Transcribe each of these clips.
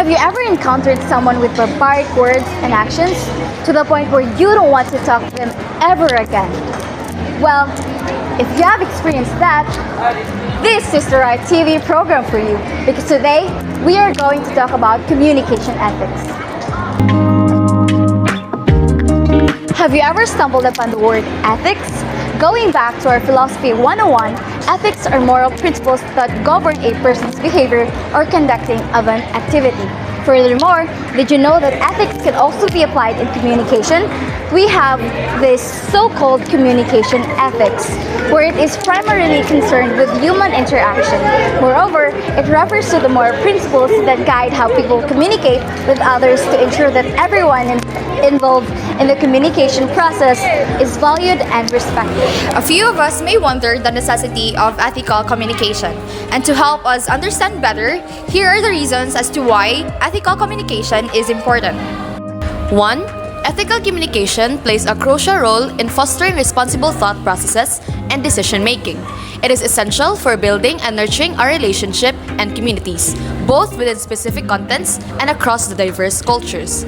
Have you ever encountered someone with barbaric words and actions to the point where you don't want to talk to them ever again? Well, if you have experienced that, this is the right TV program for you, because today we are going to talk about communication ethics. Have you ever stumbled upon the word ethics? Going back to our Philosophy 101, ethics are moral principles that govern a person's behavior or conducting of an activity. Furthermore, did you know that ethics can also be applied in communication? We have this so-called communication ethics, where it is primarily concerned with human interaction. Moreover, it refers to the moral principles that guide how people communicate with others to ensure that everyone involved in the communication process is valued and respected. A few of us may wonder the necessity of ethical communication, and to help us understand better, here are the reasons as to why ethical communication is important. 1. Ethical communication plays a crucial role in fostering responsible thought processes and decision making. It is essential for building and nurturing our relationship and communities, both within specific contents and across the diverse cultures.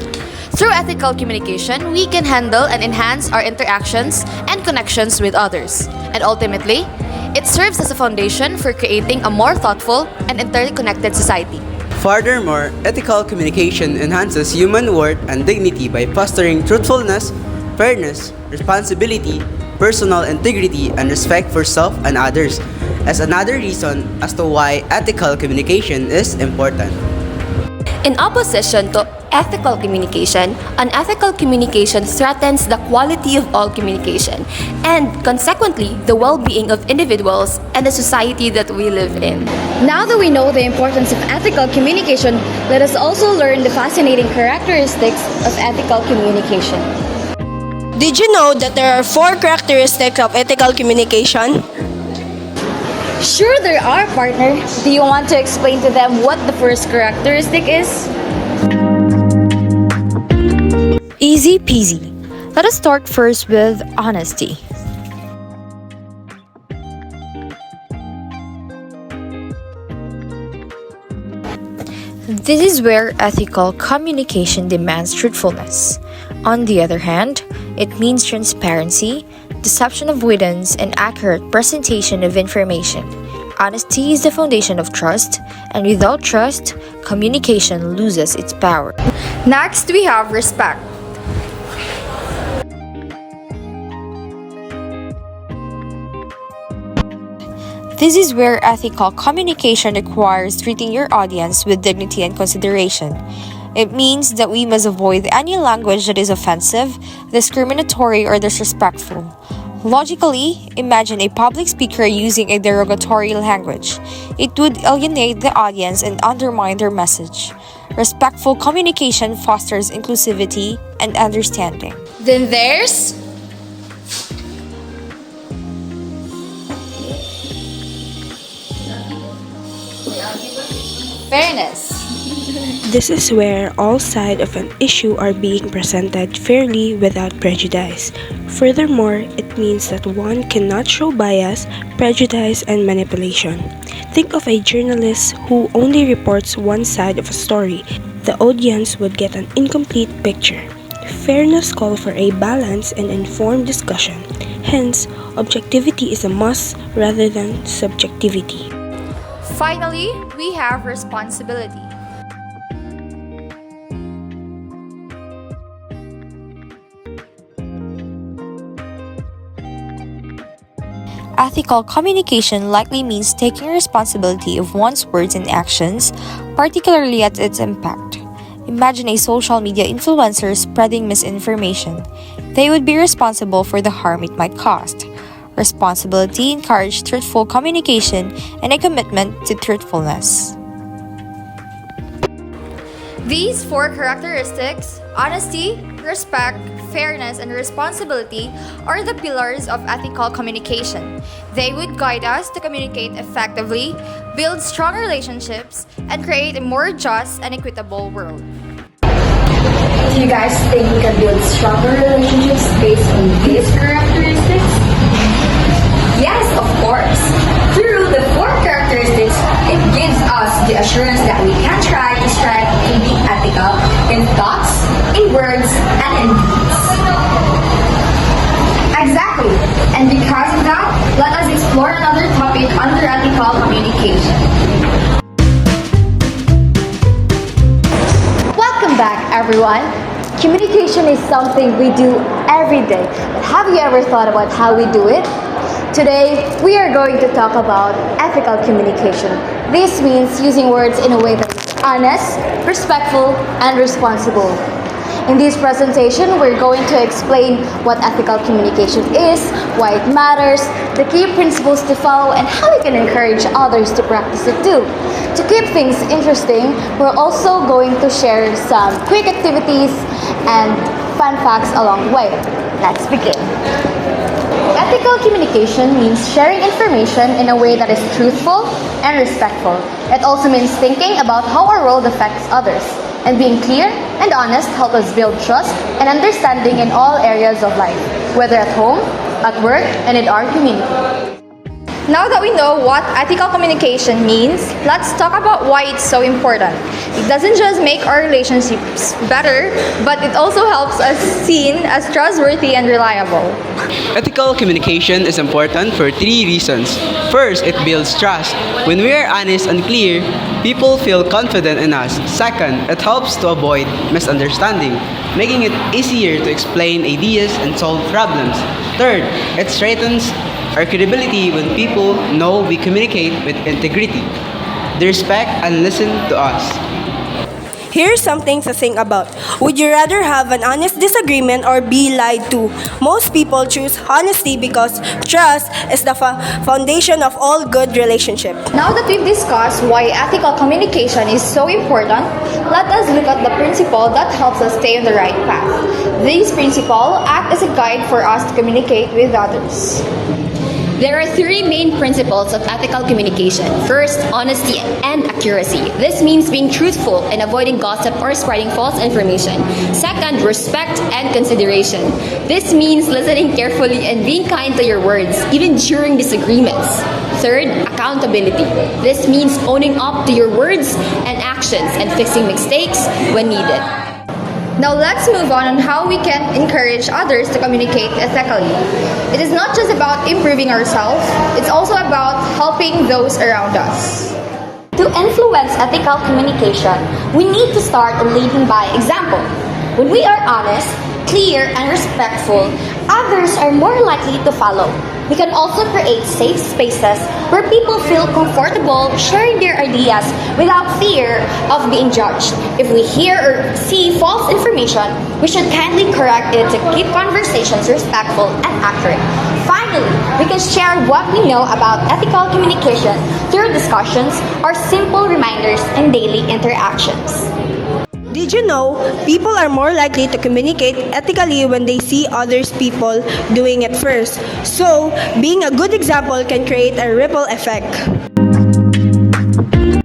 Through ethical communication, we can handle and enhance our interactions and connections with others. And ultimately, it serves as a foundation for creating a more thoughtful and interconnected society. Furthermore, ethical communication enhances human worth and dignity by fostering truthfulness, fairness, responsibility, personal integrity, and respect for self and others, as another reason as to why ethical communication is important. In opposition to ethical communication, unethical communication threatens the quality of all communication and, consequently, the well-being of individuals and the society that we live in. Now that we know the importance of ethical communication, let us also learn the fascinating characteristics of ethical communication. Did you know that there are 4 characteristics of ethical communication? Sure there are, partner. Do you want to explain to them what the first characteristic is? Easy peasy. Let us start first with honesty. This is where ethical communication demands truthfulness. On the other hand, it means transparency, deception of avoidance, and accurate presentation of information. Honesty is the foundation of trust, and without trust, communication loses its power. Next, we have respect. This is where ethical communication requires treating your audience with dignity and consideration. It means that we must avoid any language that is offensive, discriminatory, or disrespectful. Logically, imagine a public speaker using a derogatory language. It would alienate the audience and undermine their message. Respectful communication fosters inclusivity and understanding. Then there's fairness. This is where all sides of an issue are being presented fairly without prejudice. Furthermore, it means that one cannot show bias, prejudice, and manipulation. Think of a journalist who only reports one side of a story. The audience would get an incomplete picture. Fairness calls for a balanced and informed discussion. Hence, objectivity is a must rather than subjectivity. Finally, we have responsibility. Ethical communication likely means taking responsibility of one's words and actions, particularly at its impact. Imagine a social media influencer spreading misinformation. They would be responsible for the harm it might cause. Responsibility encourages truthful communication and a commitment to truthfulness. These 4 characteristics, honesty, respect, fairness, and responsibility, are the pillars of ethical communication. They would guide us to communicate effectively, build strong relationships, and create a more just and equitable world. Do you guys think we can build stronger relationships based on these characteristics? Yes, of course. Through the 4 characteristics, it gives us the assurance that we can try to strike a under ethical communication. Welcome back, everyone. Communication is something we do every day. But have you ever thought about how we do it? Today, we are going to talk about ethical communication. This means using words in a way that is honest, respectful, and responsible. In this presentation, we're going to explain what ethical communication is, why it matters, the key principles to follow, and how we can encourage others to practice it too. To keep things interesting, we're also going to share some quick activities and fun facts along the way. Let's begin. Ethical communication means sharing information in a way that is truthful and respectful. It also means thinking about how our world affects others. And being clear and honest help us build trust and understanding in all areas of life, whether at home, at work, and in our community. Now that we know what ethical communication means, let's talk about why it's so important. It doesn't just make our relationships better, but it also helps us seen as trustworthy and reliable. Ethical communication is important for three reasons. First, it builds trust. When we are honest and clear, people feel confident in us. Second, it helps to avoid misunderstanding, making it easier to explain ideas and solve problems. Third, it strengthens our credibility when people know we communicate with integrity. They respect and listen to us. Here's something to think about. Would you rather have an honest disagreement or be lied to? Most people choose honesty because trust is the foundation of all good relationships. Now that we've discussed why ethical communication is so important, let us look at the principle that helps us stay on the right path. These principles act as a guide for us to communicate with others. There are three main principles of ethical communication. First, honesty and accuracy. This means being truthful and avoiding gossip or spreading false information. Second, respect and consideration. This means listening carefully and being kind to your words, even during disagreements. Third, accountability. This means owning up to your words and actions and fixing mistakes when needed. Now let's move on how we can encourage others to communicate ethically. It is not just about improving ourselves, it's also about helping those around us. To influence ethical communication, we need to start leading by example. When we are honest, clear, and respectful, others are more likely to follow. We can also create safe spaces where people feel comfortable sharing their ideas without fear of being judged. If we hear or see false information, we should kindly correct it to keep conversations respectful and accurate. Finally, we can share what we know about ethical communication through discussions or simple reminders in daily interactions. Did you know people are more likely to communicate ethically when they see others people doing it first? So, being a good example can create a ripple effect.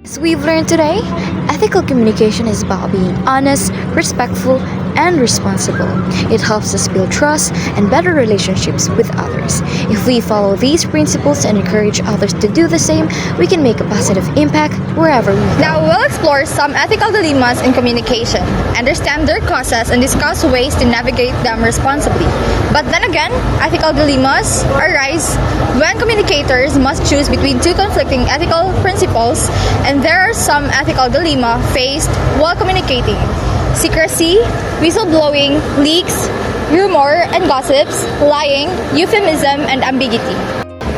As we've learned today, ethical communication is about being honest, respectful, and responsible. It helps us build trust and better relationships with others. If we follow these principles and encourage others to do the same, we can make a positive impact wherever we go. Now we'll explore some ethical dilemmas in communication, understand their causes, and discuss ways to navigate them responsibly. But then again, ethical dilemmas arise when communicators must choose between two conflicting ethical principles, and there are some ethical dilemmas faced while communicating. Secrecy, whistleblowing, leaks, rumor and gossips, lying, euphemism, and ambiguity.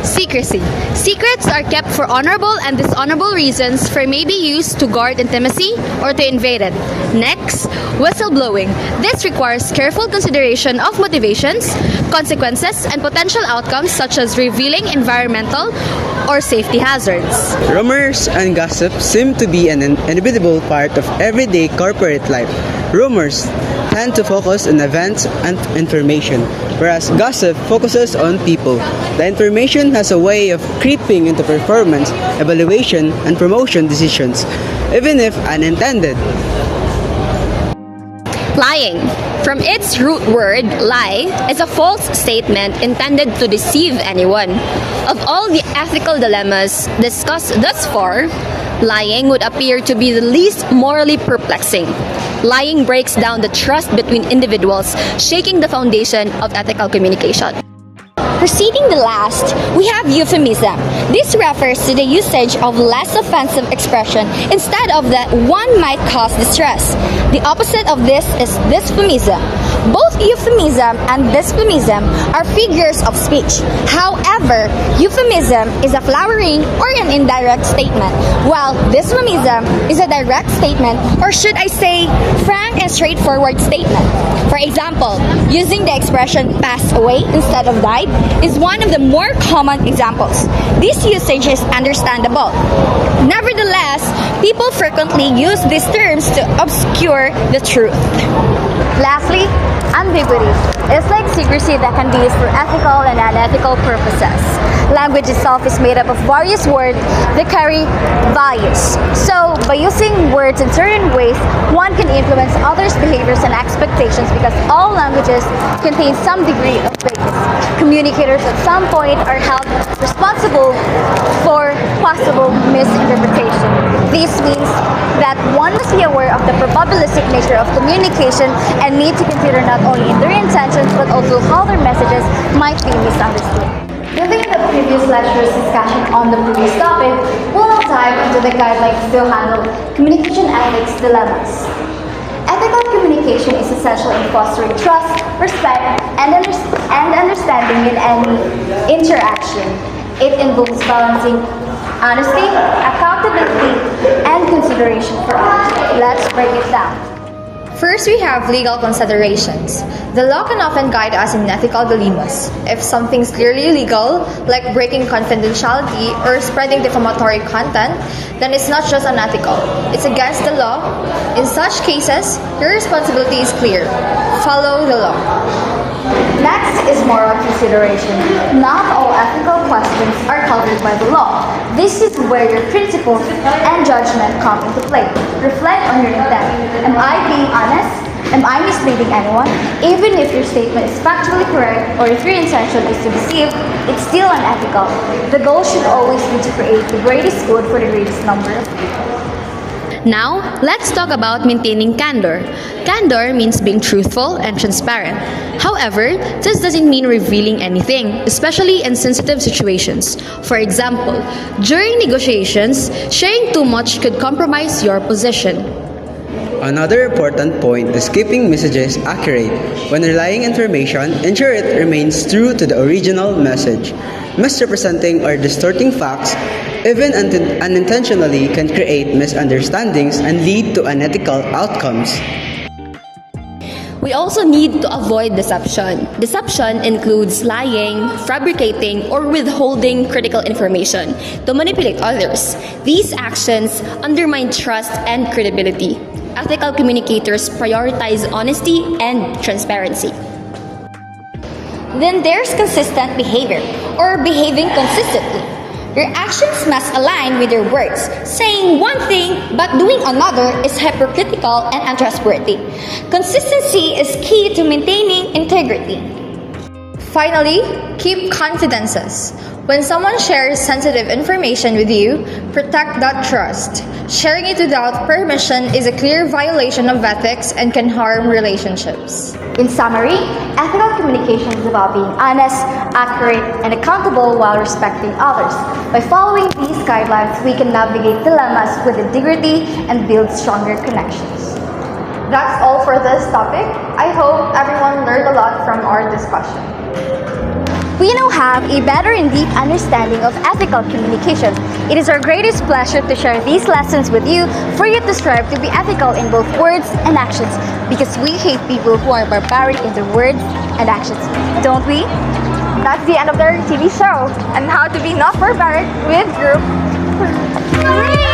Secrecy. Secrets are kept for honorable and dishonorable reasons, for may be used to guard intimacy or to invade it. Next, whistleblowing. This requires careful consideration of motivations, consequences, and potential outcomes such as revealing environmental or safety hazards. Rumors and gossip seem to be an inevitable part of everyday corporate life. Rumors tend to focus on events and information, whereas gossip focuses on people. The information has a way of creeping into performance, evaluation, and promotion decisions, even if unintended. Lying. From its root word, lie, is a false statement intended to deceive anyone. Of all the ethical dilemmas discussed thus far, lying would appear to be the least morally perplexing. Lying breaks down the trust between individuals, shaking the foundation of ethical communication. Preceding the last, we have euphemism. This refers to the usage of less offensive expression instead of that one might cause distress. The opposite of this is dysphemism. Both euphemism and dysphemism are figures of speech. However, euphemism is a flowering or an indirect statement, while dysphemism is a direct statement, or should I say, frank and straightforward statement. For example, using the expression passed away instead of died is one of the more common examples. This usage is understandable. Nevertheless, people frequently use these terms to obscure the truth. Lastly, ambiguity is like secrecy that can be used for ethical and unethical purposes. Language itself is made up of various words that carry values. So, by using words in certain ways, one can influence others' behaviors and expectations because all languages contain some degree of vagueness. Communicators at some point are held responsible for possible misinterpretation. This means that one must be aware of the probabilistic nature of communication and need to consider not only their intentions but also how their messages might be misunderstood. Building the previous lecture's discussion on the previous topic, we'll now dive into the guidelines to handle communication ethics dilemmas. Ethical communication is essential in fostering trust, respect, and understanding in any interaction. It involves balancing honesty, accountability, and consideration for others. Let's break it down. First, we have legal considerations. The law can often guide us in ethical dilemmas. If something's clearly illegal, like breaking confidentiality or spreading defamatory content, then it's not just unethical. It's against the law. In such cases, your responsibility is clear. Follow the law. Next is moral consideration. Not all ethical questions are covered by the law. This is where your principles and judgment come into play. Reflect on your intent. Am I being honest? Am I misleading anyone? Even if your statement is factually correct or if your intention is to deceive, it's still unethical. The goal should always be to create the greatest good for the greatest number of people. Now, let's talk about maintaining candor. Candor means being truthful and transparent. However, this doesn't mean revealing anything, especially in sensitive situations. For example, during negotiations, sharing too much could compromise your position. Another important point is keeping messages accurate. When relaying information, ensure it remains true to the original message. Misrepresenting or distorting facts, even unintentionally, can create misunderstandings and lead to unethical outcomes. We also need to avoid deception. Deception includes lying, fabricating, or withholding critical information to manipulate others. These actions undermine trust and credibility. Ethical communicators prioritize honesty and transparency. Then there's consistent behavior, or behaving consistently. Your actions must align with your words. Saying one thing but doing another is hypocritical and untrustworthy. Consistency is key to maintaining integrity. Finally, keep confidences. When someone shares sensitive information with you, protect that trust. Sharing it without permission is a clear violation of ethics and can harm relationships. In summary, ethical communication is about being honest, accurate, and accountable while respecting others. By following these guidelines, we can navigate dilemmas with dignity and build stronger connections. That's all for this topic. I hope everyone learned a lot from our discussion. We now have a better and deep understanding of ethical communication. It is our greatest pleasure to share these lessons with you for you to strive to be ethical in both words and actions because we hate people who are barbaric in their words and actions, don't we? That's the end of our TV show and how to be not barbaric with group.